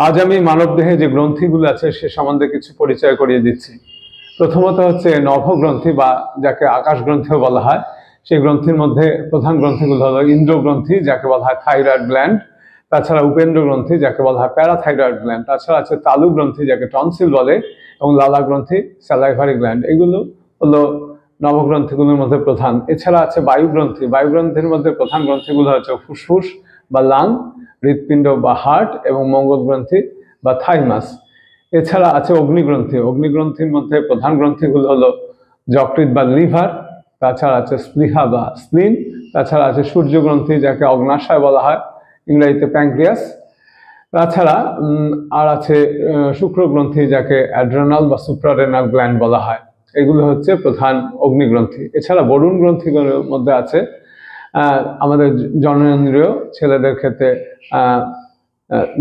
আজ আমি মানবদেহে যে গ্রন্থিগুলো আছে সে সম্বন্ধে কিছু পরিচয় করিয়ে দিচ্ছি। প্রথমত হচ্ছে নভগ্রন্থি বা যাকে আকাশ গ্রন্থিও বলা হয়। সেই গ্রন্থির মধ্যে প্রধান গ্রন্থিগুলো হলো ইন্দ্র গ্রন্থি, যাকে বলা হয় থাইরয়েড গ্ল্যান্ড। তাছাড়া উপেন্দ্র গ্রন্থি, যাকে বলা হয় প্যারাথাইরয়েড গ্ল্যান্ড। তাছাড়া আছে তালু গ্রন্থি, যাকে টনসিল বলে, এবং লালা গ্রন্থি, স্যালাইভারি গ্ল্যান্ড। এগুলো হলো নবগ্রন্থিগুলোর মধ্যে প্রধান। এছাড়া আছে বায়ু গ্রন্থি। বায়ু গ্রন্থির মধ্যে প্রধান গ্রন্থিগুলো হচ্ছে ফুসফুস বা লাং, হৃৎপিণ্ড বা হার্ট, এবং মঙ্গল গ্রন্থি বা থাইমাস। এছাড়া আছে অগ্নিগ্রন্থি। অগ্নিগ্রন্থির মধ্যে প্রধান গ্রন্থিগুলো হলো যকৃৎ বা লিভার। তাছাড়া আছে স্প্লিহা বা স্প্লিন। তাছাড়া আছে সূর্যগ্রন্থি, যাকে অগ্নাশয় বলা হয়, ইংরেজিতে প্যাঙ্ক্রিয়াস। তাছাড়া আর আছে শুক্রগ্রন্থি, যাকে অ্যাড্রেনাল বা সুপ্রারেনাল গ্ল্যান্ড বলা হয়। এগুলো হচ্ছে প্রধান অগ্নিগ্রন্থি। এছাড়া বরুণ গ্রন্থিগুলোর মধ্যে আছে আমাদের জননেন্দ্রিয়, ছেলেদের ক্ষেত্রে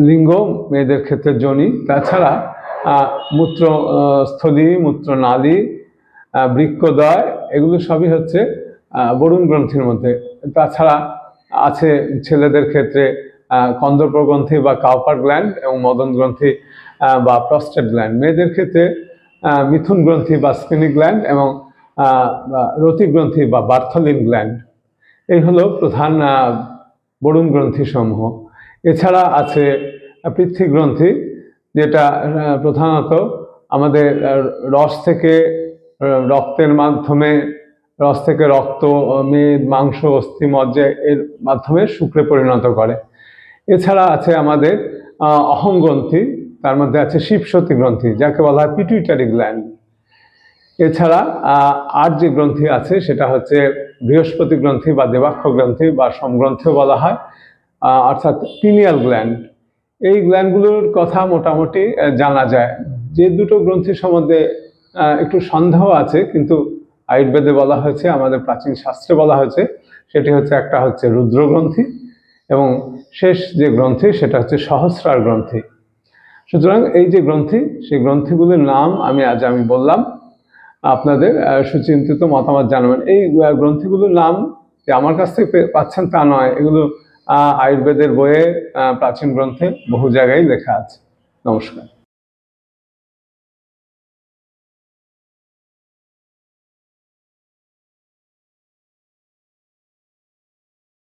লিঙ্গ, মেয়েদের ক্ষেত্রে যোনি। তাছাড়া মূত্রস্থলী, মূত্রনালী, বৃক্কদ্বয়, এগুলো সবই হচ্ছে বরুণ গ্রন্থির মধ্যে। তাছাড়া আছে ছেলেদের ক্ষেত্রে কন্দর্প গ্রন্থি বা কাউপার গ্ল্যান্ড, এবং মদন গ্রন্থি বা প্রস্টেট গ্ল্যান্ড। মেয়েদের ক্ষেত্রে মিথুন গ্রন্থি বা স্পিনি গ্ল্যান্ড, এবং রতি গ্রন্থি বা বার্থলিন গ্ল্যান্ড। এই হলো প্রধান বরুণ গ্রন্থি সমূহ। এছাড়া আছে পৃথ্বী গ্রন্থি, যেটা প্রধানত আমাদের রস থেকে রক্তের মাধ্যমে, রস থেকে রক্ত, মেদ, মাংস, অস্থি, মজ্জা এর মাধ্যমে শুক্রে পরিণত করে। এছাড়া আছে আমাদের অহংগ্রন্থি, তার মধ্যে আছে শিবসতী গ্রন্থি, যাকে বলা হয় পিটুইটারি গ্ল্যান্ড। এছাড়া আর যে গ্রন্থি আছে সেটা হচ্ছে বৃহস্পতি গ্রন্থি বা দেবাক্ষ গ্রন্থি বা সমগ্রন্থিও বলা হয়, অর্থাৎ পিনিয়াল গ্ল্যান্ড। এই গ্ল্যান্ডগুলোর কথা মোটামুটি জানা যায়। যে দুটো গ্রন্থির সম্বন্ধে একটু সন্দেহ আছে, কিন্তু আয়ুর্বেদে বলা হয়েছে, আমাদের প্রাচীন শাস্ত্রে বলা হয়েছে, সেটি হচ্ছে একটা হচ্ছে রুদ্র গ্রন্থি, এবং শেষ যে গ্রন্থি সেটা হচ্ছে সহস্রার গ্রন্থি। সুতরাং এই যে গ্রন্থি, সেই গ্রন্থিগুলোর নাম আমি বললাম, আপনাদের সুচিন্তিত মতামত জানাবেন। এই গ্রন্থিগুলোর নাম যে আমার কাছ থেকে পাচ্ছেন তা নয়, এগুলো আয়ুর্বেদের বইয়ে, প্রাচীন গ্রন্থে বহু জায়গায় লেখা আছে। নমস্কার।